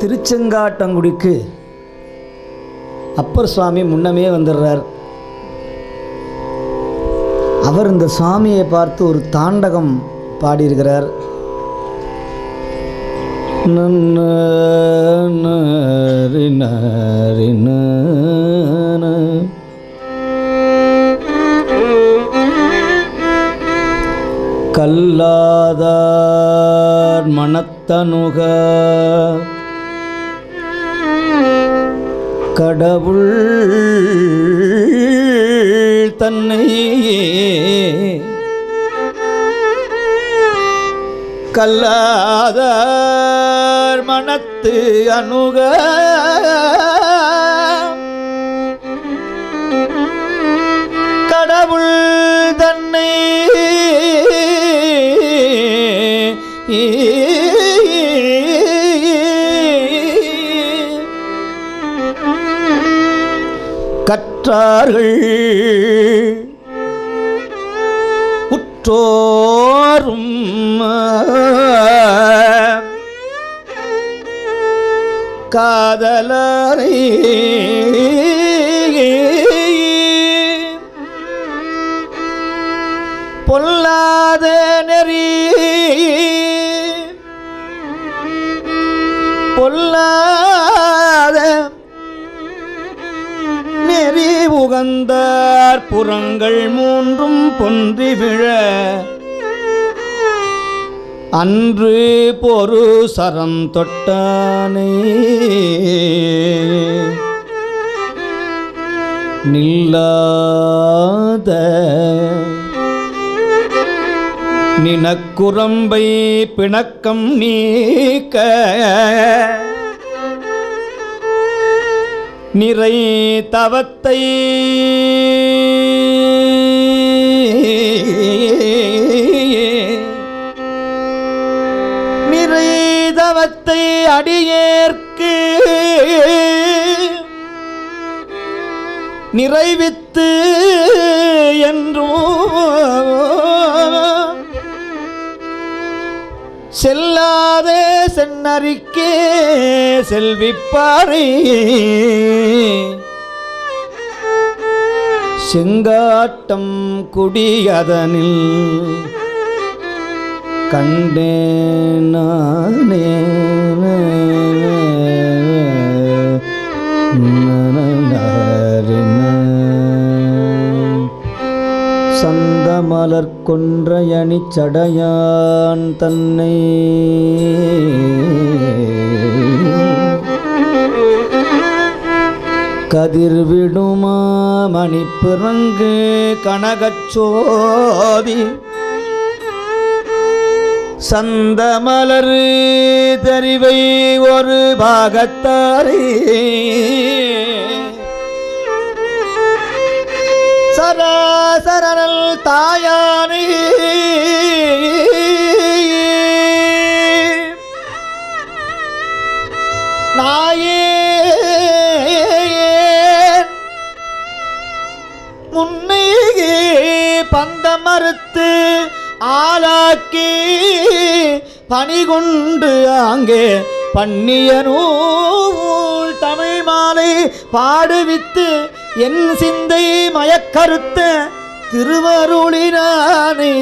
திருச்செங்காட்டங்குடிக்கு அப்பர் சுவாமி முன்னமே வந்துடுறார். அவர் இந்த சுவாமியை பார்த்து ஒரு தாண்டகம் பாடியிருக்கிறார். கல்லாதார் மனத்தனுக கடவுள் தன்னை கல்லாதார் மனத்து அணுக கடவுள் தன்னை கற்றார்கள் உற்றோரும் காதலரை பொல்லாத நெறி பொல்லாத நெறி உகந்தார் புறங்கள் மூன்றும் பொன்றி விழ அன்று பொரு சரம் தொட்டானே நில்லாத நினக்குரம்பை பிணக்கம் நீக்க நிறை தவத்தை நிறை தவத்தை அடியேற்கு நிறைவித்து என்றும் செல்லாதே சென்னறிக்கே செல்விப்பாறை செங்காட்டம் குடியதனில் கண்டேனானே சந்தமலர் கொன்றையணி சடையான் தன்னை கதிர்விடுமா மணிப்பிறங்கு கனகச்சோதி சந்தமலர் தெரிவை ஒரு பாகத்தாரே சராசரல் தாயானே நாயே முன்னே பந்த மறுத்து ஆளாக்கி பணிகொண்டு அங்கே பண்ணிய நூல் தமிழ் மாலை பாடுவித்து என் சிந்தை மயக்கருத்த திருவருளினானே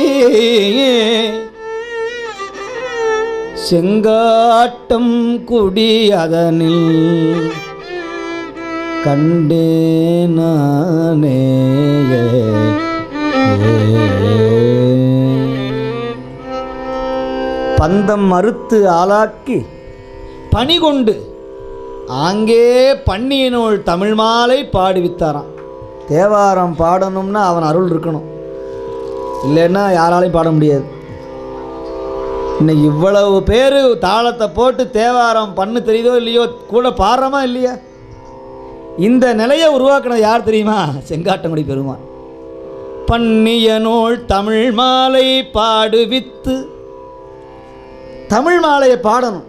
செங்காட்டம் குடி அதனில் கண்டேனானே பந்தம் மறுத்து ஆளாக்கி பணிகொண்டு ஆங்கே பண்ணிய நூல் தமிழ் மாலை பாடுவித்தாராம். தேவாரம் பாடணும்னா அவன் அருள் இருக்கணும், இல்லைன்னா யாராலையும் பாட முடியாது. இன்னைக்கு இவ்வளவு பேர் தாளத்தை போட்டு தேவாரம் பண்ணு தெரியுதோ இல்லையோ, கூட பாடுறோமா இல்லையா? இந்த நிலையை உருவாக்கினது யார் தெரியுமா? செங்காட்டங்குடி பெருமான். பண்ணிய நூல் தமிழ் மாலை பாடுவித்து, தமிழ் மாலையை பாடணும்.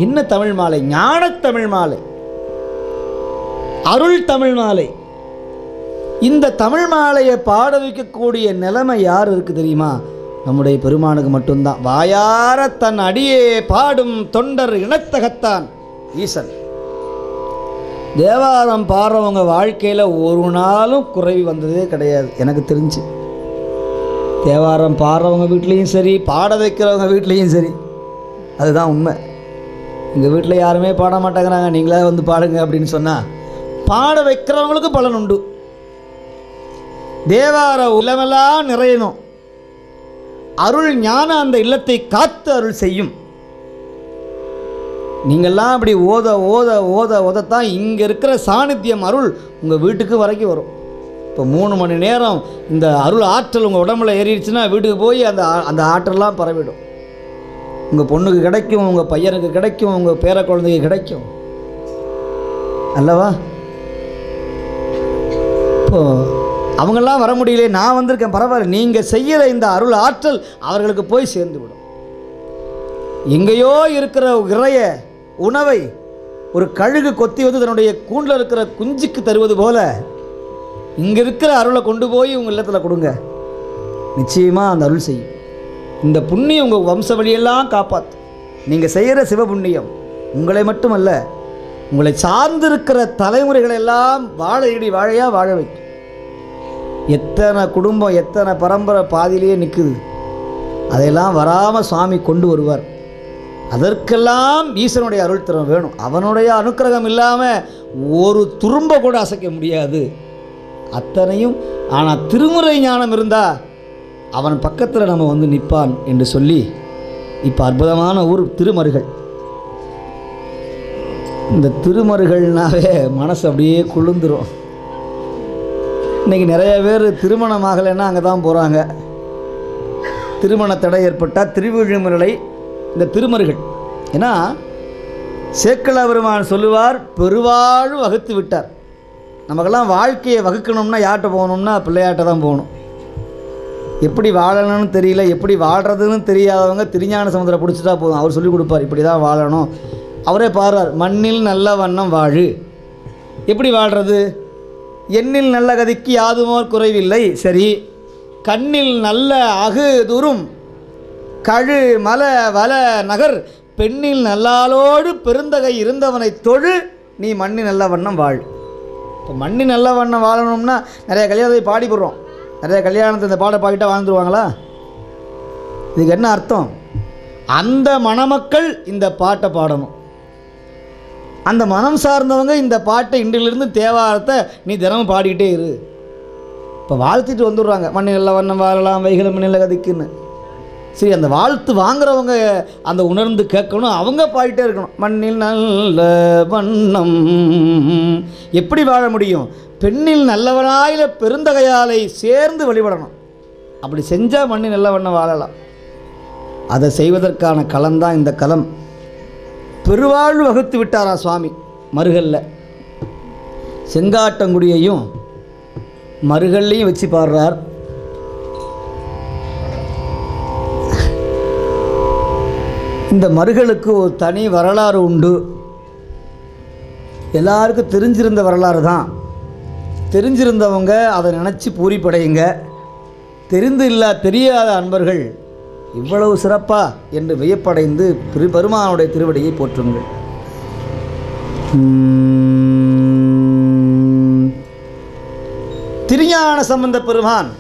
என்ன தமிழ் மாலை? ஞானத்தமிழ் மாலை, அருள் தமிழ் மாலை. இந்த தமிழ் மாலையை பாட வைக்கக்கூடிய நிலைமை யார் இருக்கு தெரியுமா? நம்முடைய பெருமானுக்கு மட்டும்தான். வாயார தன் அடியே பாடும் தொண்டர் இனத்தகத்தான் ஈசன். தேவாரம் பாடுறவங்க வாழ்க்கையில் ஒரு நாளும் குறைவி வந்ததே கிடையாது எனக்கு தெரிஞ்சு. தேவாரம் பாடுறவங்க வீட்லேயும் சரி, பாட வைக்கிறவங்க வீட்லேயும் சரி, அதுதான் உண்மை. எங்கள் வீட்டில் யாருமே பாட மாட்டேங்கிறாங்க, நீங்களே வந்து பாடுங்க அப்படின்னு சொன்னால் பாட வைக்கிறவங்களுக்கு பலன் உண்டு. தேவார உலமெல்லாம் நிறையணும். அருள் ஞானம் அந்த இல்லத்தை காத்து அருள் செய்யும். நீங்கள்லாம் அப்படி ஓத ஓத ஓத ஓதத்தான் இங்கே இருக்கிற சாநித்தியம் அருள் உங்கள் வீட்டுக்கு வரைக்கும் வரும். இப்போ 3 மணி நேரம் இந்த அருள் ஆற்றல் உங்கள் உடம்புல ஏறிடுச்சுன்னா வீட்டுக்கு போய் அந்த ஆற்றல்லாம் பரவிடும். உங்கள் பொண்ணுக்கு கிடைக்கும், உங்கள் பையனுக்கு கிடைக்கும், உங்கள் பேர குழந்தைக்கு கிடைக்கும் அல்லவா? இப்போது அவங்கெல்லாம் வர முடியல, நான் வந்திருக்கேன், பரவாயில்ல. நீங்கள் செய்கிற இந்த அருள் ஆற்றல் அவர்களுக்கு போய் சேர்ந்து விடும். எங்கேயோ இருக்கிற இறைய உணவை ஒரு கழுகு கொத்தி வந்து தன்னுடைய கூண்டில் இருக்கிற குஞ்சுக்கு தருவது போல இங்கே இருக்கிற அருளை கொண்டு போய் உங்கள் இல்லத்தில் கொடுங்க. நிச்சயமாக அந்த அருள் செய்யும். இந்த புண்ணியம் உங்கள் வம்ச வழியெல்லாம் காப்பாற்றும். நீங்கள் செய்கிற சிவபுண்ணியம் உங்களை மட்டுமல்ல, உங்களை சார்ந்திருக்கிற தலைமுறைகளெல்லாம் வாழையடி வாழையாக வாழ வைக்கும். எத்தனை குடும்பம், எத்தனை பரம்பரை பாதியிலேயே நிற்குது, அதையெல்லாம் வராமல் சுவாமி கொண்டு வருவார். அதற்கெல்லாம் ஈசனுடைய அருள் திறம் வேணும். அவனுடைய அனுக்கிரகம் இல்லாமல் ஒரு துரும்ப கூட அசைக்க முடியாது. அத்தனையும் ஆனால் திருமுறை ஞானம் இருந்தால் அவன் பக்கத்தில் நம்ம வந்து நிற்பான் என்று சொல்லி, இப்போ அற்புதமான ஊர் திருமருகள். இந்த திருமருகள்னாவே மனசு அப்படியே குளிர்ந்துடும். இன்றைக்கி நிறைய பேர் திருமணம் ஆகலைன்னா அங்கே தான் போகிறாங்க. திருமண தடை ஏற்பட்டால் திருவிழிமுறை இந்த திருமருகள். ஏன்னா சேக்கிழா பெருமான் சொல்லுவார், பெருவாழ்வு வகுத்து விட்டார். நமக்கெல்லாம் வாழ்க்கையை வகுக்கணும்னா யார்கிட்ட போகணும்னா பிள்ளையாட்ட தான் போகணும். எப்படி வாழணும்னு தெரியல, எப்படி வாழ்கிறதுன்னு தெரியாதவங்க திருஞான சமுத்திரம் பிடிச்சிட்டா போதும், அவர் சொல்லிக் கொடுப்பார், இப்படி தான் வாழணும். அவரே பாடுறார், மண்ணில் நல்ல வண்ணம் வாழு. எப்படி வாழ்கிறது? எண்ணில் நல்ல கதிக்கு யாதுமோர் குறைவில்லை. சரி, கண்ணில் நல்ல அகு துரும் கழு மல வல நகர் பெண்ணில் நல்லாளோடு பெருந்தகை இருந்தவனை தொழு நீ மண்ணி நல்ல வண்ணம் வாழ். இப்போ மண்ணி நல்ல வண்ணம் வாழணும்னா நிறைய கல்யாணத்தை பாடி போடுறோம். நிறைய கல்யாணத்தை இந்த பாட பாடிட்டால் வாழ்ந்துருவாங்களா? இதுக்கு என்ன அர்த்தம்? அந்த மணமக்கள் இந்த பாட்டை பாடணும். அந்த மனம் சார்ந்தவங்க இந்த பாட்டை இன்றிலிருந்து தேவாரத்தை நீ தினமும் பாடிக்கிட்டே இரு. இப்போ வாழ்த்திட்டு வந்துடுறாங்க, மண்ணி நல்ல வண்ணம் வாழலாம் வைகளை மண்ணில் கதிக்குன்னு. சரி, அந்த வாழ்த்து வாங்குறவங்க அந்த உணர்ந்து கேட்கணும், அவங்க பாடிட்டே இருக்கணும். மண்ணில் நல்ல வண்ணம். எப்படி வாழ முடியும்? பெண்ணில் நல்லவனாயில பெருந்தகையாலை சேர்ந்து வழிபடணும். அப்படி செஞ்சால் மண்ணில் நல்ல வண்ணம் வாழலாம். அதை செய்வதற்கான களம்தான் இந்த களம். பெருவாழ்வு வகுத்து விட்டாரா சுவாமி மருகல்ல. செங்காட்டங்குடியையும் மருகல்லையும் வச்சு பாடுறார். இந்த மருகளுக்கு ஒரு தனி வரலாறு உண்டு. எல்லாருக்கும் தெரிஞ்சிருந்த வரலாறு தான். தெரிஞ்சிருந்தவங்க அதை நினச்சி பூரிப்படையுங்க. தெரியாத அன்பர்கள் இவ்வளவு சிறப்பா என்று வியப்படைந்து பெருமானுடைய திருவடியை போற்றுங்கள். திருஞான சம்பந்த பெருமான்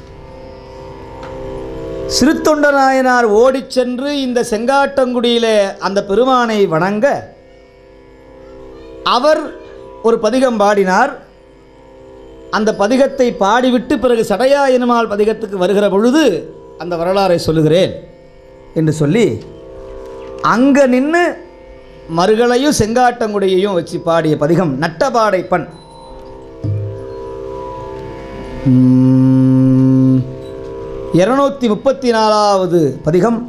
சிறுத்தொண்ட நாயனார் ஓடிச் சென்று இந்த செங்காட்டங்குடியிலே அந்த பெருமானை வணங்க அவர் ஒரு பதிகம் பாடினார். அந்த பதிகத்தை பாடிவிட்டு பிறகு சடையா எனுமால் பதிகத்துக்கு வருகிற பொழுது அந்த வரலாறை சொல்லுகிறேன் என்று சொல்லி அங்கே நின்று மருகலையும் செங்காட்டங்குடியையும் வச்சு பாடிய பதிகம் நட்டபாடை பண். 234வது பதிகம்.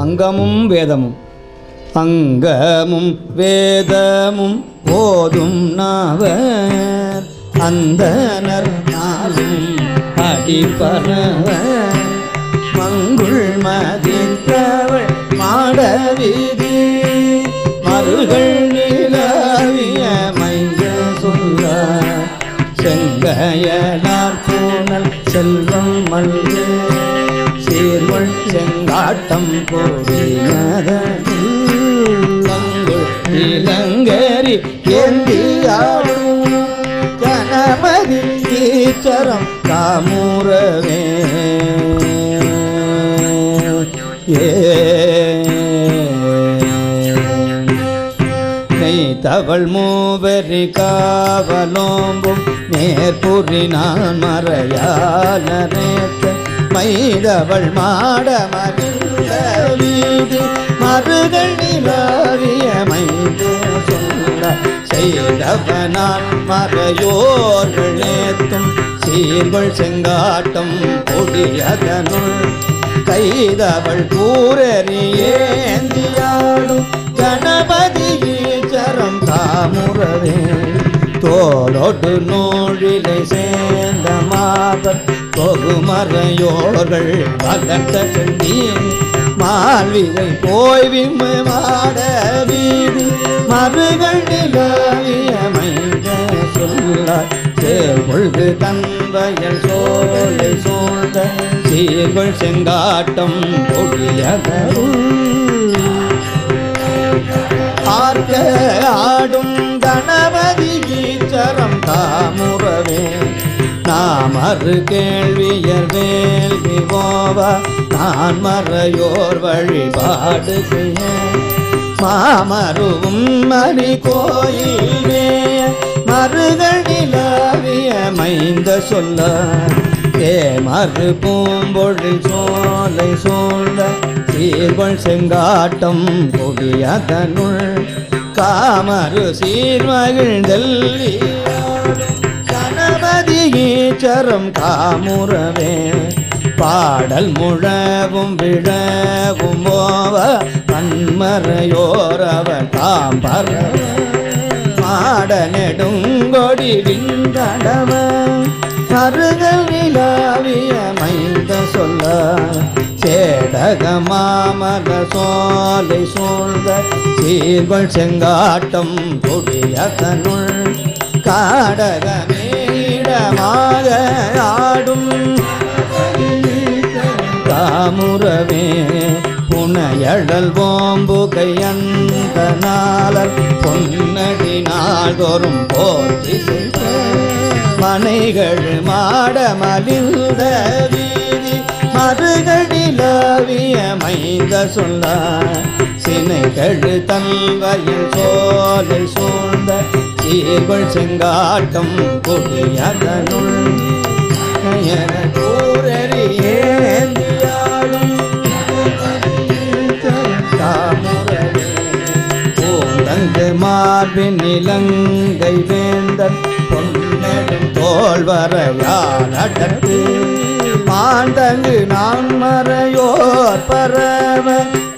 அங்கமும் வேதமும். அங்கமும் வேதமும் ஓதும் நாவர் அந்தனர் நாளும் அடிப்பனவர் மங்குள் மதித்தவள் மாடவீதி மருகள் நிலவிய மைந்த சொல்ல செங்கையலார் பூனல் செல்வம் மல்கு சீ சீர்கொள் செங்காட்டம் கொடியத இளங்கரி ஏந்தியாடும் கணபதி ஈச்சரம் காமுறவே தவள் மூவரி காவலோம்பும் நேர்புரி நான் மறையாளரேத்த மைதவள் மாடமறிந்த வீதி மருகள் நிலாவிய மைந்து சொல்ல செய்தவனால் மறையோர்கள் ஏத்தும் சீர்கொள் செங்காட்டம் கொடியதனுள் கைதவள் கூரறியேந்தியாடும் கணபதி ஈச்சரம் காமுறவே தோளோடு நூழிலை சேர்ந்த மாதர் தொகுமறையோர்கள் பலட்ட செந்தி மால்விதை போய்விம்மு மாட வீதி மருகள் நிலவிய மைந்த சொல்லார் சேர்கொள்கு தன்பயல் சோலை சூழ்ந்த சீர்கொள் செங்காட்டம் கொடியதருள் ஆர்க்க ஆடும் கணபதி ஈச்சரம் காமுறவே நாமறு கேள்வியர் வேள்வி போவ நான் மறையோர் வழிபாடு செய்ய மாமருவும் மணி கோயிலே மருகள் நிலவிய மைந்த சொல்ல தேமறு பூம்பொழில் சோலை சூழ்ந்த சீர்கொள் செங்காட்டம் கொடியதனுள் காமரு சீர்மகிழ்ந்தெல்லி கணபதி ஈச்சரம் காமுறவே பாடல் முழவும் விழவும் போவ பன்மறையோரவர் தாம்பர மாட நெடுங்கொடி விண்டடவ மருகள் நிலாவிய மைந்த சொல்ல சேடக மாமல சோலை சூழ்ந்த சீர்கொள் செங்காட்டம் கொடியதனுள் காடக மேடமாக ஆடும் காமுறவே புனையழல் ஓம்பு கையந்த நாளர் பொன்னடி நாள்தோறும் போற்றி மனைகள் மாட மலிந்த வீதி மருகள் நிலவிய மைந்த சொல்ல சினைகள் தன்வயல் சோலை சூழ்ந்த சீர்கொள் செங்காட்டம் கொடியதனுள் கூரறியேந்தியாடும் காமுறவே பூந்தங்கு மார்பின் இலங்கை வேந்தன் பொன்னெடும் தோல்வரையால் அடர்த்து மாந்தங்கு நான் மறையோர் பரவ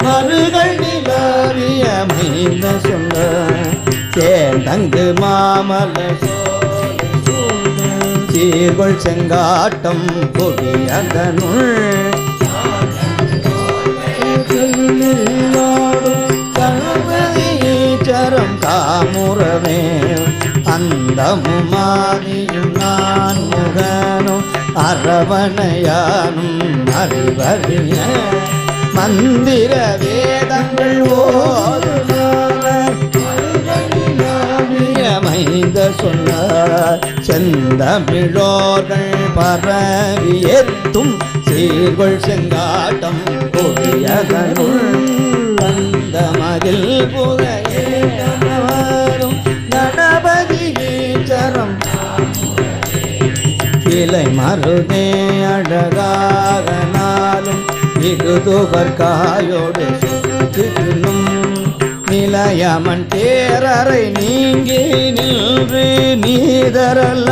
மருகள் நிலவிய மைந்த சொல்ல தேந்தங்கு மாமல சீர்கொள் செங்காட்டம் கொடியதனுள் கணபதி ஈச்சரம் காமுறவே அந்தமுமாதியும் நான் முகனும் அரவணையானும் அறிவறிய மந்திர வேதங்கள் மைந்த சொல்ல செந்தமிழோர்கள் பரவி எத்தும் சீர்கொள் செங்காட்டம் கொடியதனுள் வந்த மதில் புகையேறும் கணபதி ஈச்சரம் இலை மருதே அழகாக நாளும் இடுதுவர் காயோடு சுற்றிலும் நிலையமன் தேரரை நீங்கி நின்று நீதரல்ல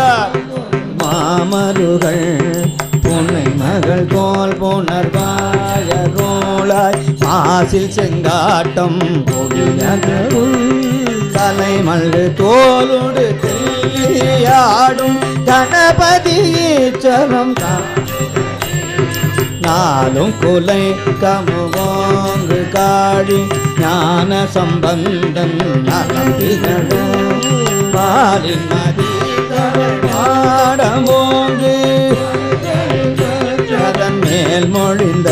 மாமருகள் புன்னை மகள் தோல் புனர்வாய ரோளாய் மாசில் செங்காட்டம் கொடியதருள் தலை மல்கு தோலுடு தெல்லியாடும் கணபதி ஈச்சரம் நாளும் குலை கமுகோங்கு காழி ஞான சம்பந்தன் நலம்பினட பாலின் மதி பாடமோங்கு அதன் மேல் மொழிந்த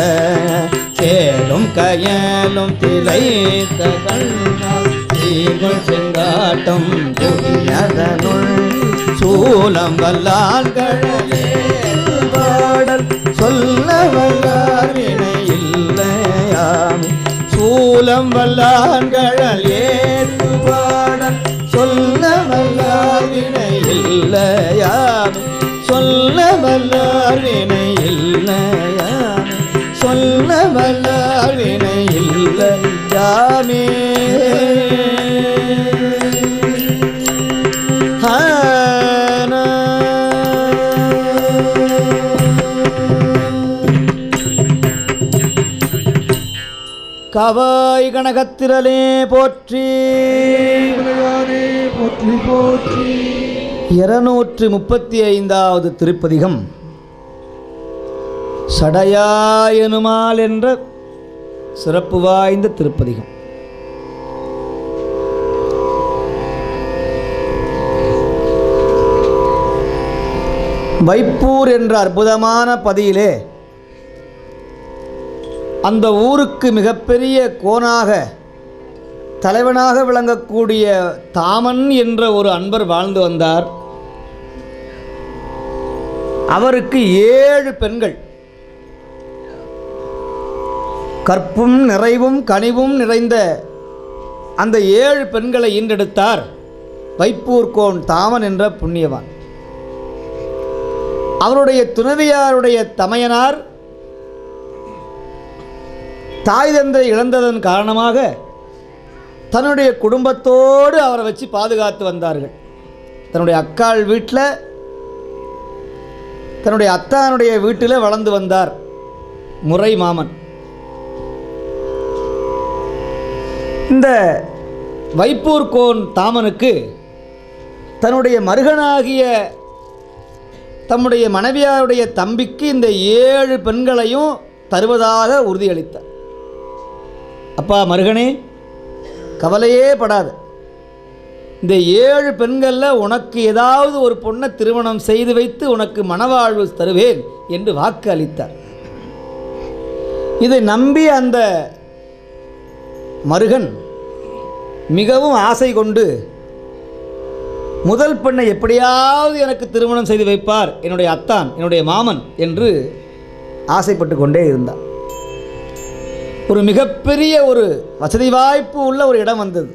கயலும் திளைத்த கண்ணால் தீர்வள் செங்காட்டம் புதியதனுள் சூலம் வல்லான் கழலே பாடல் சொல்ல வல்லார் வினை இல்லையாம் சூலம் வல்லான் கழல் ஏற்று பாடல் சொல்ல வல்லார் வினை இல்லையாம் சொல்ல வல்லார் வினை இல்லையாம் சொல்ல வல்லார் வினை இல்லையாமே கவாய் கனகத்திரளே போற்றி போற்றி போற்றி 235வது திருப்பதிகம் சடையாயனுமால் என்ற சிறப்பு வாய்ந்த திருப்பதிகம். வைப்பூர் என்ற அற்புதமான பதியிலே அந்த ஊருக்கு மிகப்பெரிய கோனாக தலைவனாக விளங்கக்கூடிய தாமன் என்ற ஒரு அன்பர் வாழ்ந்து வந்தார். அவருக்கு 7 பெண்கள், கற்பும் நிறைவும் கனிவும் நிறைந்த அந்த 7 பெண்களை ஈன்றெடுத்தார் வைப்பூர் கோன் தாமன் என்ற புண்ணியவான். அவருடைய துணைவியாருடைய தமையனார் தாய் தந்தை இழந்ததன் காரணமாக தன்னுடைய குடும்பத்தோடு அவரை வச்சு பாதுகாத்து வந்தார்கள். தன்னுடைய அக்காள் வீட்டில், தன்னுடைய அத்தானுடைய வீட்டில் வளர்ந்து வந்தார் முறை மாமன். இந்த வைப்பூர் கோன் தாமனுக்கு தன்னுடைய மருகனாகிய தம்முடைய மனைவியாருடைய தம்பிக்கு இந்த 7 பெண்களையும் தருவதாக உறுதியளித்தார். அப்பா மருகனே, கவலையே படாத, இந்த 7 பெண்களில் உனக்கு ஏதாவது ஒரு பொண்ணை திருமணம் செய்து வைத்து உனக்கு மணவாழ்வு தருவேன் என்று வாக்கு அளித்தார். இதை நம்பி அந்த மருகன் மிகவும் ஆசை கொண்டு முதல் பெண்ணை எப்படியாவது எனக்கு திருமணம் செய்து வைப்பார் என்னுடைய அத்தான், என்னுடைய மாமன் என்று ஆசைப்பட்டு கொண்டே இருந்தார். ஒரு மிகப்பெரிய ஒரு வசதி வாய்ப்பு உள்ள ஒரு இடம் வந்தது.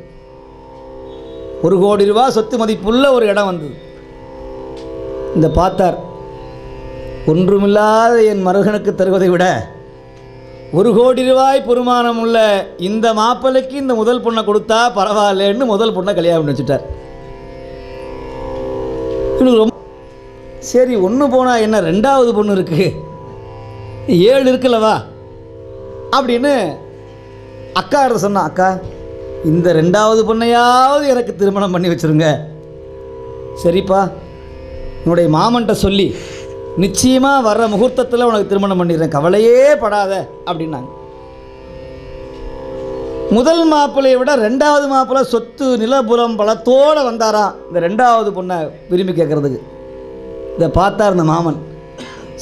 1 கோடி ரூபாய் சொத்து மதிப்புள்ள ஒரு இடம் வந்தது. இந்த பார்த்தார், ஒன்றுமில்லாத என் மருகனுக்கு தருவதை விட 1 கோடி ரூபாய் பொறுமானம் உள்ள இந்த மாப்பிள்ளைக்கு இந்த முதல் பொண்ணை கொடுத்தா பரவாயில்லன்னு முதல் பொண்ணை கல்யாணம் பண்ணி வச்சுட்டார். ரொம்ப சரி, 1 போனால் என்ன, 2வது பொண்ணு இருக்குது, 7 இருக்குல்லவா அப்படின்னு அக்கா எடுத்து சொன்னான். அக்கா, இந்த 2வது பொண்ணையாவது எனக்கு திருமணம் பண்ணி வச்சுருங்க. சரிப்பா, உன்னுடைய மாமன்ட்ட சொல்லி நிச்சயமாக வர்ற முகூர்த்தத்தில் உனக்கு திருமணம் பண்ணிடுறேன், கவலையே படாத அப்படின்னாங்க. முதல் மாப்பிள்ளையை விட 2வது மாப்பிள்ளை சொத்து நிலபுலம் பலத்தோடு வந்தாராம் இந்த 2வது பொண்ணை விரும்பி கேட்குறதுக்கு. இதை பார்த்தார் இந்த மாமன்,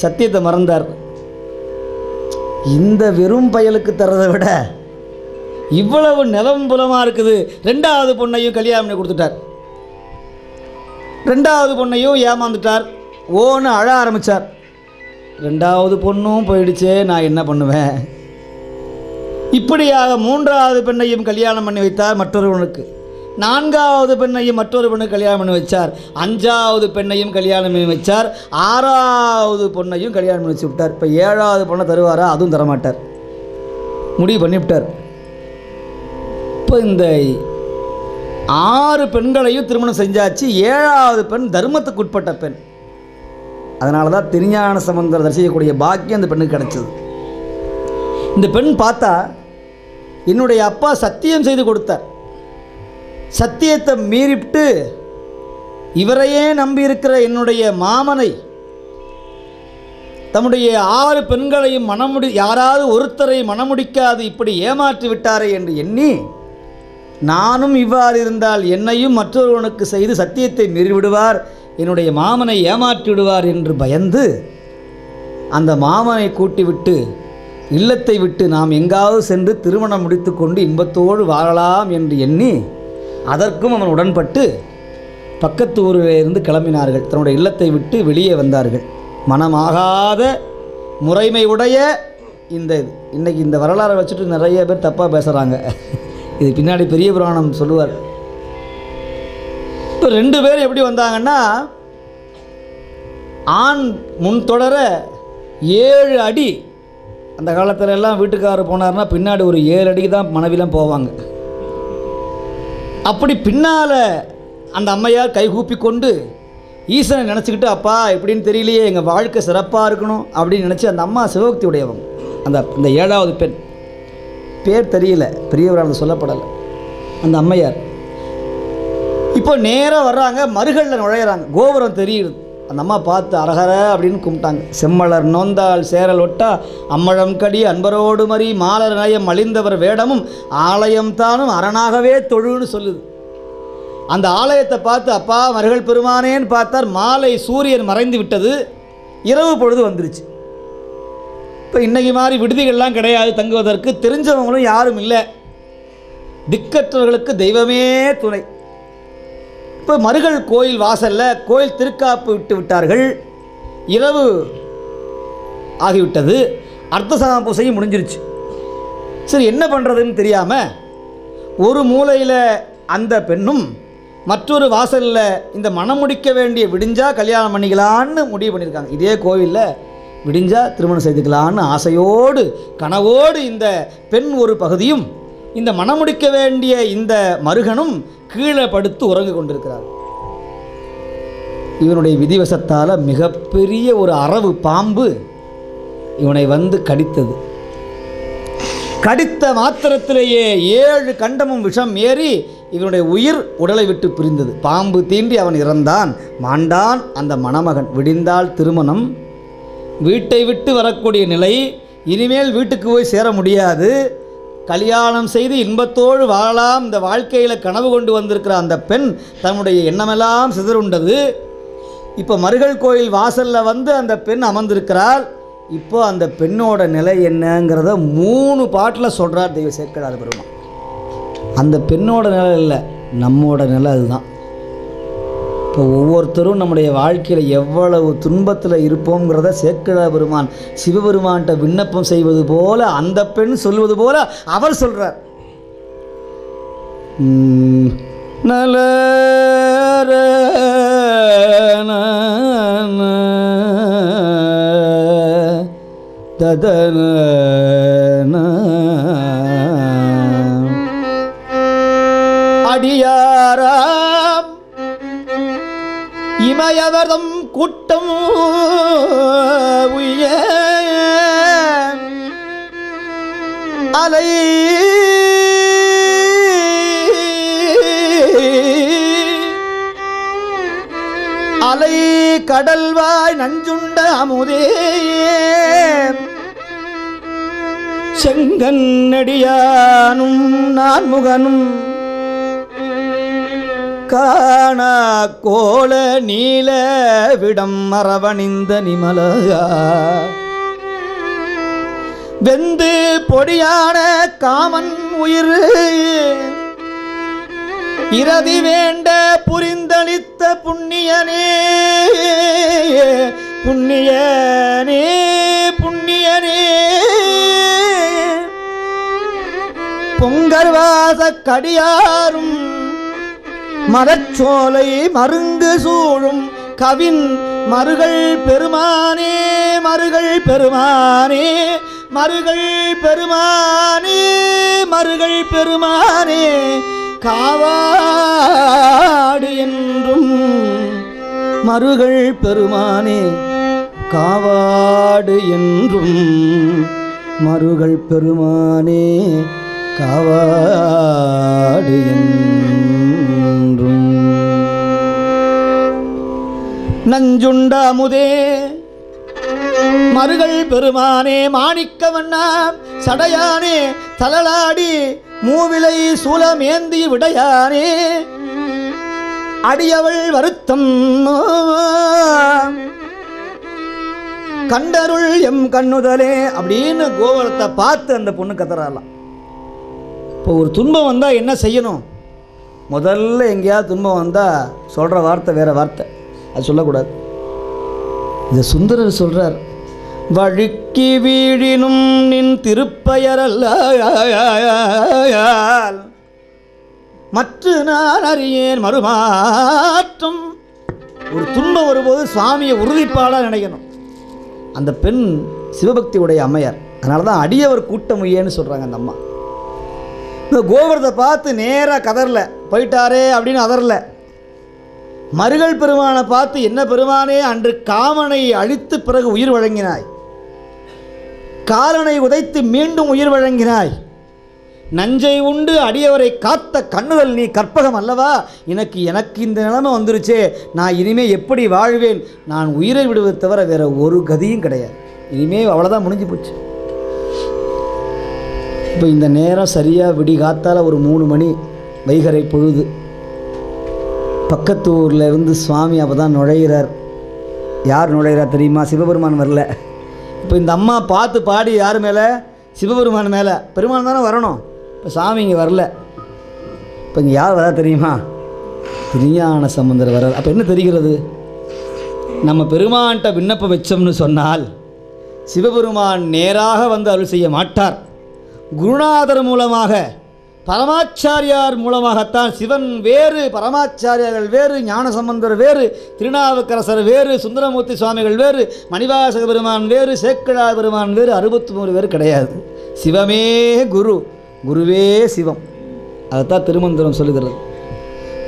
சத்தியத்தை மறந்தார். இந்த வெறும் பயலுக்கு தர்றதை விட இவ்வளவு நிலம் புலமாக இருக்குது, 2வது பொண்ணையும் கல்யாணம் பண்ணி கொடுத்துட்டார். 2வது பொண்ணையும் ஏமாந்துட்டார். ஓன்னு அழ ஆரம்பித்தார். 2வது பொண்ணும் போயிடுச்சே, நான் என்ன பண்ணுவேன்? இப்படியாக 3வது பெண்ணையும் கல்யாணம் பண்ணி வைத்தார் மற்றொருவனுக்கு. 4வது பெண்ணையும் மற்றொரு பெண்ணுக்கு கல்யாணம் பண்ணி வச்சார். 5வது பெண்ணையும் கல்யாணம் பண்ணி வச்சார். 6வது பொண்ணையும் கல்யாணம் பண்ணி வச்சு விட்டார். இப்போ 7வது பொண்ணை தருவாரா? அதுவும் தரமாட்டார். முடிவு பண்ணிவிட்டார். இப்போ இந்த 6 பெண்களையும் திருமணம் செஞ்சாச்சு. 7வது பெண் தர்மத்துக்கு உட்பட்ட பெண். அதனால தான் திருஞான சம்பந்தர் தரிசிக்கக்கூடிய பாக்கியம் அந்த பெண்ணுக்கு கிடைச்சது. இந்த பெண் பார்த்தா, என்னுடைய அப்பா சத்தியம் செய்து கொடுத்தார், சத்தியத்தை மீறிவிட்டு இவரையே நம்பியிருக்கிற என்னுடைய மாமனை, தம்முடைய 6 பெண்களையும் யாராவது ஒருத்தரை மணமுடிக்காது இப்படி ஏமாற்றி விட்டாரே என்று எண்ணி, நானும் இவ்வாறு இருந்தால் என்னையும் மற்றொருவனுக்கு செய்து சத்தியத்தை மீறிவிடுவார், என்னுடைய மாமனை ஏமாற்றி விடுவார் என்று பயந்து அந்த மாமனை கூட்டிவிட்டு இல்லத்தை விட்டு நாம் எங்காவது சென்று திருமணம் முடித்து கொண்டு இன்பத்தோடு வாழலாம் என்று எண்ணி அதற்கும் அவன் உடன்பட்டு பக்கத்து ஊரிலிருந்து கிளம்பினார்கள். தன்னுடைய இல்லத்தை விட்டு வெளியே வந்தார்கள். மனமாகாத முறைமையுடைய இன்றைக்கி இந்த வரலாறை வச்சுட்டு நிறைய பேர் தப்பாக பேசுகிறாங்க. இது பின்னாடி பெரிய புராணம் சொல்லுவார். இப்போ 2 பேர் எப்படி வந்தாங்கன்னா, ஆண் முன் தொடர 7 அடி. அந்த காலத்துல எல்லாம் வீட்டுக்காரர் போனார்னா பின்னாடி ஒரு 7 அடிக்கு தான் மனைவிலாம் போவாங்க. அப்படி பின்னால் அந்த அம்மையார் கைகூப்பி கொண்டு ஈசனை நினச்சிக்கிட்டு, அப்பா எப்படின்னு தெரியலையே, எங்கள் வாழ்க்கை சிறப்பாக இருக்கணும் அப்படின்னு நினச்சி, அந்த அம்மா சிவபக்தி உடையவங்க. இந்த 7வது பெண் பேர் தெரியல, பெரியவரால் சொல்லப்படலை. அந்த அம்மையார் இப்போ நேராக வர்றாங்க, மறுகளில் நுழையிறாங்க. கோபுரம் தெரியுது. அந்த அம்மா பார்த்து அரகர அப்படின்னு கும்பிட்டாங்க. செம்மலர் நோந்தால் சேரல் ஒட்டா அம்மழம் கடி அன்பரோடு மறி மாலர் நயம் அழிந்தவர் வேடமும் ஆலயம் தானும் அரணாகவே தொழுன்னு சொல்லுது. அந்த ஆலயத்தை பார்த்து, அப்பா மறுகள் பெருமானேன்னு பார்த்தார். மாலை சூரியன் மறைந்து விட்டது, இரவு பொழுது வந்துருச்சு. இப்போ இன்றைக்கி மாதிரி விடுதிகள்லாம் கிடையாது தங்குவதற்கு, தெரிஞ்சவங்களும் யாரும் இல்லை. திக்கற்றவர்களுக்கு தெய்வமே துணை. இப்போ மறுகள் கோயில் வாசலில் கோயில் திருக்காப்பு விட்டு விட்டார்கள். இரவு ஆகிவிட்டது. அர்த்தசாம பூசையும் முடிஞ்சிருச்சு. சரி, என்ன பண்ணுறதுன்னு தெரியாமல் ஒரு மூலையில் அந்த பெண்ணும் மற்றொரு வாசலில் இந்த மனம் முடிக்க வேண்டிய விடிஞ்சா கல்யாணம் பண்ணிக்கலான்னு முடிவு பண்ணியிருக்காங்க. இதே கோவிலில் விடிஞ்சா திருமணம் செய்துக்கலான்னு ஆசையோடு கனவோடு இந்த பெண் ஒரு பகுதியும் இந்த மனம் முடிக்க வேண்டிய இந்த மருகனும் கீழே படுத்து உறங்கு கொண்டிருக்கிறார். இவனுடைய விதிவசத்தால் மிகப்பெரிய ஒரு அரவு பாம்பு இவனை வந்து கடித்தது. கடித்த மாத்திரத்திலேயே 7 கண்டமும் விஷம் ஏறி இவனுடைய உயிர் உடலை விட்டு பிரிந்தது. பாம்பு தீண்டி அவன் இறந்தான். மாண்டான் அந்த மணமகன். விடிந்தால் திருமணம், வீட்டை விட்டு வரக்கூடிய நிலை, இனிமேல் வீட்டுக்கு போய் சேர முடியாது, கல்யாணம் செய்து இன்பத்தோடு வாழலாம். இந்த வாழ்க்கையில் கனவு கொண்டு வந்திருக்கிற அந்த பெண் தன்னுடைய எண்ணமெல்லாம் சிதறுண்டது. இப்போ மறுகள் கோயில் வாசலில் வந்து அந்த பெண் அமர்ந்திருக்கிறாள். இப்போ அந்த பெண்ணோட நிலை என்னங்கிறத 3 பாட்டில் சொல்கிறார் தெய்வ சேக்கிழார் பெருமான். அந்த பெண்ணோட நிலை இல்லை, நம்மோட நிலை அதுதான். இப்போ ஒவ்வொருத்தரும் நம்முடைய வாழ்க்கையில் எவ்வளவு துன்பத்தில் இருப்போங்கிறத சேக்கிழார் பெருமான் சிவபெருமான்கிட்ட விண்ணப்பம் செய்வது போல, அந்த பெண் சொல்வது போல அவர் சொல்கிறார். நல ததன அடியாராம் இமயவர்தம் கூட்டம் உய்ய அலை அலை கடல்வாய் நஞ்சுண்ட அமுதே செங்கன்னடியானும் நான்முகனும் காண கோல நீல விடம் மரவணிந்த நிமலயா வெந்து பொடியான காமன் உயிர் இரதி வேண்ட புரிந்தளித்த புண்ணியனே புண்ணியனே புண்ணியனே பொங்கர்வாச கடியாரும் மரச்சோலை மருங்கு சூழும் கவின் மருகள் பெருமானே மருகள் பெருமானே மருகள் பெருமானே மருகள் பெருமானே காவாடு என்றும் மருகள் பெருமானே காவாடு என்றும் மருகள் பெருமானே காவாடு என்றும் நஞ்சுண்ட அமுதே மருகள் பெருமானே மாணிக்கவண்ணா சடையானே தலலாடி மூவிலை சூலமேந்தி விடையானே அடியவள் வருத்தம் கண்டருள் எம் கண்ணுதலே அப்படின்னு கோபுரத்தை பார்த்து அந்த பொண்ணு கத்துறாலாம். இப்போ ஒரு துன்பம் வந்தால் என்ன செய்யணும்? முதல்ல எங்கேயாவது துன்பம் வந்தால் சொல்கிற வார்த்தை வேறு வார்த்தை, அது சொல்லக்கூடாது. இதை சுந்தரர் சொல்கிறார், வழுக்கி வீழினும் நின் திருப்பெயரல்ல மற்ற நான் அறியேன் மறுமாற்றம். ஒரு துன்பம் வரும்போது சுவாமியை உறுதிப்பாடாக நினைக்கணும். அந்த பெண் சிவபக்தியுடைய அம்மையார், அதனால தான் அடியவர் கூட்டமுயேன்னு சொல்கிறாங்க அந்த அம்மா. இந்த கோபுரத்தை பார்த்து நேராக கதறல, போயிட்டாரே அப்படின்னு அதரல. மருகள் பெருமானை பார்த்து, என்ன பெருமானே, அன்று காமனை அழித்து பிறகு உயிர் வழங்கினாய், காலனை உதைத்து மீண்டும் உயிர் வழங்கினாய், நஞ்சை உண்டு அடியவரை காத்த கண்ணுதல் நீ கற்பகம் அல்லவா, எனக்கு இந்த நிலைமை வந்துருச்சே, நான் இனிமே எப்படி வாழ்வேன், நான் உயிரை விடுவதை தவிர வேற ஒரு கதியும் கிடையாது, இனிமே அவ்வளோதான், முடிஞ்சு போச்சு. இப்போ இந்த நேரம் சரியாக விடிகாத்தால் ஒரு 3 மணி வைகரை பொழுது. பக்கத்து ஊரில் இருந்து சுவாமி அப்போ தான் நுழைகிறார். யார் நுழைகிறார் தெரியுமா? சிவபெருமான் வரல. இப்போ இந்த அம்மா பார்த்து பாடி யார் மேலே? சிவபெருமான் மேலே. பெருமான் தானே வரணும், இப்போ சாமி இங்கே வரல. இப்போ இங்கே யார் வரா தெரியுமா? திருஞான சம்பந்தர் வர்றார். அப்போ என்ன தெரிகிறது? நம்ம பெருமான்கிட்ட விண்ணப்பம் வச்சோம்னு சொன்னால் சிவபெருமான் நேராக வந்து அருள் செய்ய மாட்டார். குருநாதர் மூலமாக, பரமாச்சாரியார் மூலமாகத்தான். சிவன் வேறு, பரமாச்சாரியார்கள் வேறு, ஞானசம்பந்தர் வேறு, திருநாவுக்கரசர் வேறு, சுந்தரமூர்த்தி சுவாமிகள் வேறு, மணிவாசக பெருமான் வேறு, சேக்கிழார் பெருமான் வேறு, 63 பேர் கிடையாது. சிவமே குரு, குருவே சிவம். அதைத்தான் திருமந்திரம் சொல்லுகிறது.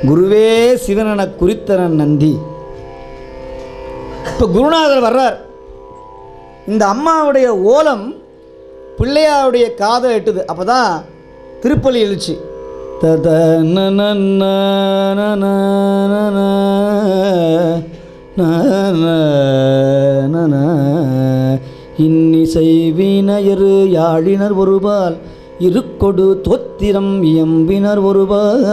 குருவே சிவனென குறித்தனன் நந்தி. இப்போ குருநாதர் வர்றார். இந்த அம்மாவுடைய ஓலம் பிள்ளையாருடைய காதை எட்டுது. அப்போ தான் திருப்பலி எழுச்சி. இன்னிசை வீணையரு யாழினர் ஒருபால் இருக்கொடு தோத்திரம் எம்பினர் ஒருபால்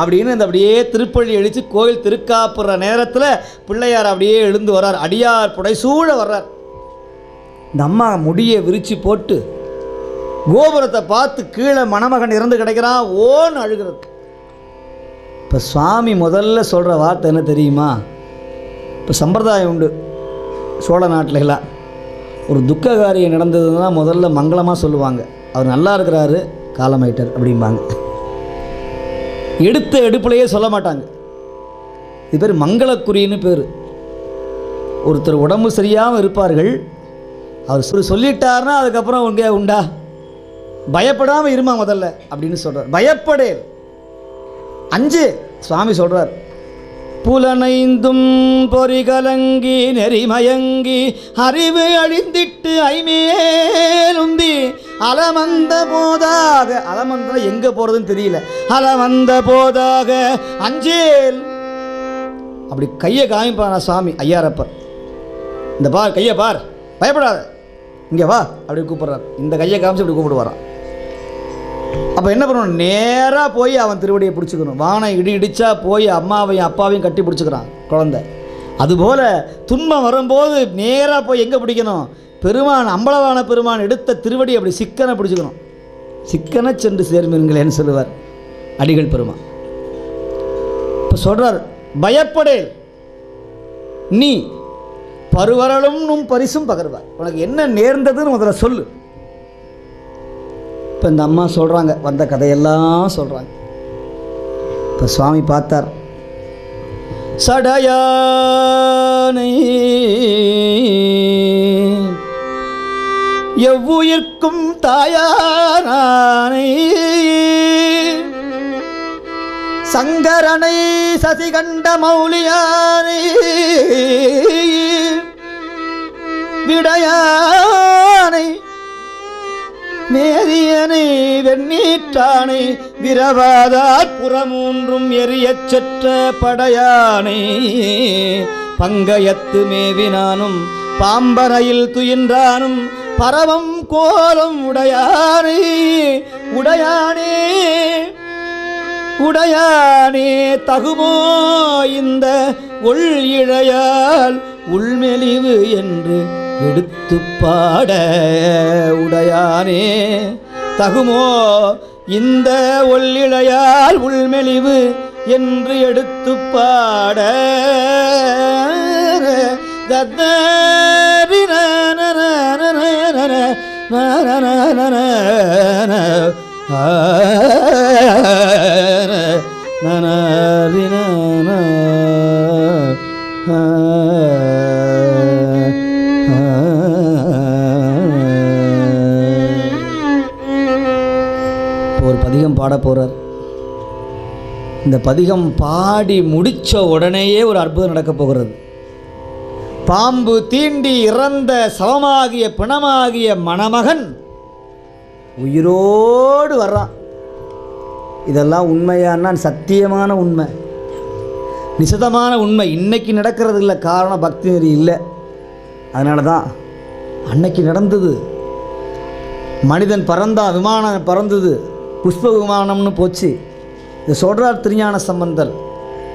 அப்படின்னு இந்த அப்படியே திருப்பள்ளி எழுச்சி கோயில் திருக்காப்புற நேரத்தில் பிள்ளையார் அப்படியே எழுந்து வர்றார். அடியார் புடைசூழ வர்றார். இந்த அம்மா முடியை விரித்து போட்டு கோபுரத்தை பார்த்து கீழே மணமகன் இறந்து கிடைக்கிறான், ஓன்னு அழுகிறது. இப்போ சுவாமி முதல்ல சொல்கிற வார்த்தை என்ன தெரியுமா? இப்போ சம்பிரதாயம் உண்டு சோழ நாட்டிலலாம். ஒரு துக்க காரியம் நடந்ததுன்னா முதல்ல மங்களமாக சொல்லுவாங்க, அவர் நல்லா இருக்கிறாரு, காலமாயிட்டார் அப்படிம்பாங்க. எடுத்த எடுப்புலையே சொல்ல மாட்டாங்க. இது பேர் மங்களக்குறின்னு பேர். ஒருத்தர் உடம்பு சரியாமல் இருப்பார்கள், அவர் சொல்லிட்டார்னா அதுக்கப்புறம் உண்டா பயப்படாமல் இருமா முதல்ல அப்படின்னு சொல்கிறார். பயப்படே அஞ்சு சுவாமி சொல்கிறார். புலனைந்தும் பொறிகலங்கி நெறிமயங்கி அறிவு அழிந்திட்டு ஐமேலுந்தி அலமந்த போதாக, அலமந்த எங்கே போகிறதுன்னு தெரியல, அலமந்த போதாக அஞ்சேல். அப்படி கையை காமிப்பான சுவாமி ஐயாரப்பர். இந்த பார், கையை பார், பயப்படாத, இங்கே வா அப்படி கூப்பிட்றார். இந்த கையை காமிச்சு அப்படி கூப்பிடுவாரான். அப்போ என்ன பண்ணணும்? நேராக போய் அவன் திருவடியை பிடிச்சிக்கணும். வானை இடிச்சா போய் அம்மாவையும் அப்பாவையும் கட்டி பிடிச்சிக்கிறான் குழந்தை. அதுபோல் துன்பம் வரும்போது நேராக போய் எங்கே பிடிக்கணும்? பெருமான், அம்பலவான பெருமான் எடுத்த திருவடி அப்படி சிக்கனை பிடிச்சிக்கணும். சிக்கனை சென்று சேர்மீன்களேன்னு சொல்லுவார் அடிகள் பெருமான். இப்போ சொல்கிறார், பயப்படேல் நீ பருவரலும் நும் பரிசும் பகர்வார். உனக்கு என்ன நேர்ந்ததுன்னு முதல்ல சொல்லு. இப்போ இந்த அம்மா சொல்கிறாங்க, வந்த கதையெல்லாம் சொல்கிறாங்க. இப்போ சுவாமி பார்த்தார். சடையானை எவ்வுயிர்க்கும் தாயானை சங்கரனை சசிகண்ட மௌலியானை விடையானை மேரியனை வெண்ணீற்றானை விரவாதார் புறமூன்றும் எரியச் செற்ற படையானை பங்கயத்து மேவினானும் பாம்பரையில் துயின்றானும் பரவம் கோலம் உடையானை உடையானே உடையானே தகுமோ இந்த ஒள் இழையால் உள்மெலிவு என்று எடுத்து பாட உடையானே தகுமோ இந்த ஒல்லிழையால் உள்மெலிவு என்று எடுத்து பாட ஒரு பதிகம் பாட போறார். இந்த பதிகம் பாடி முடிச்ச உடனேயே ஒரு அற்புதம் நடக்கப் போகிறது. பாம்பு தீண்டி இறந்த சவமாகிய பிணமாகிய மணமகன் உயிரோடு வர்றான். இதெல்லாம் உண்மையான சத்தியமான உண்மை, நிசதமான உண்மை. இன்னைக்கு நடக்கிறது இல்லை, காரணம் பக்தி நெறி இல்லை. அதனால தான் அன்னைக்கு நடந்தது. மனிதன் பறந்தான், விமானம் பறந்தது, புஷ்ப விமானம்னு போச்சு. இதை சொல்கிறார் திருஞான சம்பந்தர்.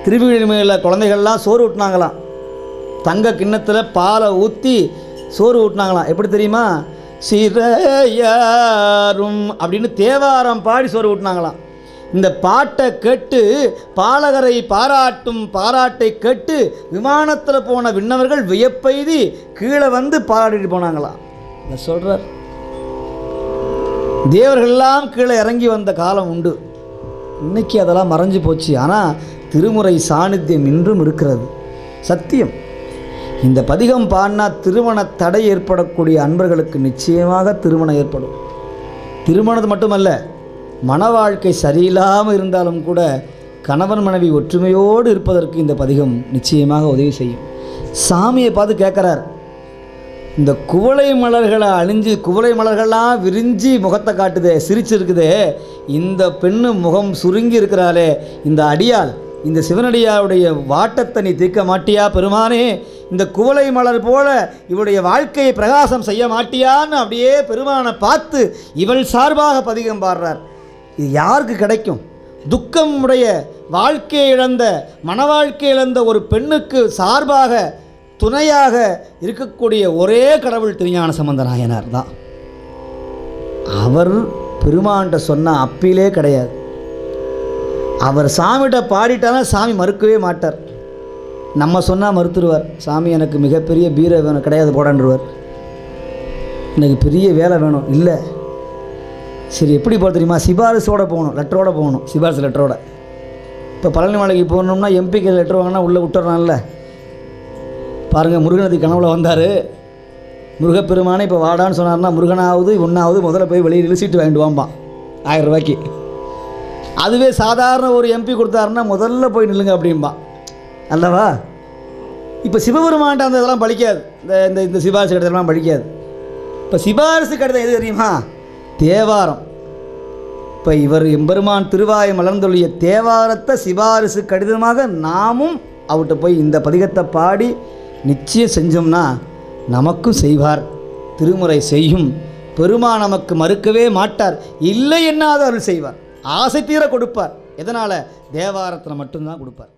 திருவிழிமையில் குழந்தைகள்லாம் சோறு ஊட்டினாங்களாம். தங்க கிண்ணத்தில் பாலை ஊற்றி சோறு ஊட்டினாங்களாம். எப்படி தெரியுமா? சிறையாரும் அப்படின்னு தேவாரம் பாடி சோறு ஊட்டினாங்களாம். இந்த பாட்டை கேட்டு பாலகரை பாராட்டும் பாராட்டை கேட்டு விமானத்தில் போன விண்ணவர்கள் வியப்பெய்தி கீழே வந்து பாராட்டிட்டு போனாங்களாம். இதை சொல்கிறார். தேவர்களெல்லாம் கீழே இறங்கி வந்த காலம் உண்டு. இன்னைக்கு அதெல்லாம் மறைஞ்சு போச்சு. ஆனால் திருமுறை சாநித்தியம் இன்றும் இருக்கிறது, சத்தியம். இந்த பதிகம் பாடினா திருமண தடை ஏற்படக்கூடிய அன்பர்களுக்கு நிச்சயமாக திருமணம் ஏற்படும். திருமணது மட்டுமல்ல, மன வாழ்க்கை சரியில்லாமல் இருந்தாலும் கூட கணவன் மனைவி ஒற்றுமையோடு இருப்பதற்கு இந்த பதிகம் நிச்சயமாக உதவி செய்யும். சாமியை பார்த்து கேட்குறார், இந்த குவளை மலர்களை அழிஞ்சு குவளை மலர்கள்லாம் விரிஞ்சி முகத்தை காட்டுதே, சிரிச்சிருக்குதே, இந்த பெண்ணு முகம் சுருங்கி இருக்கிறாளே, இந்த அடியால், இந்த சிவனடியாருடைய வாட்டத்தை நீ தீர்க்க மாட்டியா பெருமானே? இந்த குவளை மலர் போல இவளுடைய வாழ்க்கையை பிரகாசம் செய்ய மாட்டியான்னு அப்படியே பெருமானை பார்த்து இவள் சார்பாக பதிகம் பாடுறார். இது யாருக்கு கிடைக்கும்? துக்கம் உடைய வாழ்க்கையை இழந்த, மன வாழ்க்கை இழந்த ஒரு பெண்ணுக்கு சார்பாக துணையாக இருக்கக்கூடிய ஒரே கடவுள் திருஞான சம்பந்த நாயனார் தான். அவர் பெருமான்கிட்ட சொன்ன அப்பிலே கிடையாது. அவர் சாமிகிட்ட பாடிட்டாலும் சாமி மறுக்கவே மாட்டார். நம்ம சொன்னால் மறுத்துருவார். சாமி எனக்கு மிகப்பெரிய பீரை வேணும், கிடையாது போடான்ருவார். எனக்கு பெரிய வேலை வேணும், இல்லை. சரி, எப்படி போக தெரியுமா? சிபாரிசோடு போகணும், லெட்டரோடு போகணும், சிபாரிசு லெட்டரோட. இப்போ பழனி மலைக்கு போகணும்னா எம்பிக்கு லெட்டர் வாங்கினா உள்ளே விட்டுறான்ல. பாருங்கள், முருகனதி கனவுல வந்தார். முருகப்பெருமானே இப்போ வாடான்னு சொன்னார்னா முருகனாவது ஒன்றாவது முதல்ல போய் வெளியில் சீட்டு வாங்கிட்டு வாம்பான் 1000 ரூபாய்க்கு. அதுவே சாதாரண ஒரு எம்பி கொடுத்தாருன்னா முதல்ல போய் நில்லுங்க அப்படிம்பான் அல்லவா? இப்போ சிவபெருமான்ட்ட அந்த இதெல்லாம் பழிக்காது. இந்த சிபாரிசு கடிதம்லாம் பழிக்காது. இப்போ சிபாரிசு கடிதம் எது தெரியுமா? தேவாரம். இப்போ இவர் எம்பெருமான் திருவாயை மலர்ந்தொழிய தேவாரத்தை சிபாரிசு கடிதமாக நாமும் அவர்கிட்ட போய் இந்த பதிகத்தை பாடி நிச்சயம் செஞ்சோம்னா நமக்கும் செய்வார், திருமுறை செய்யும். பெருமான் நமக்கு மறுக்கவே மாட்டார், இல்லை என்னாத அருள் செய்வார், ஆசை தீர கொடுப்பார். எதனால்? தேவாரத்தில் மட்டும்தான் கொடுப்பார்.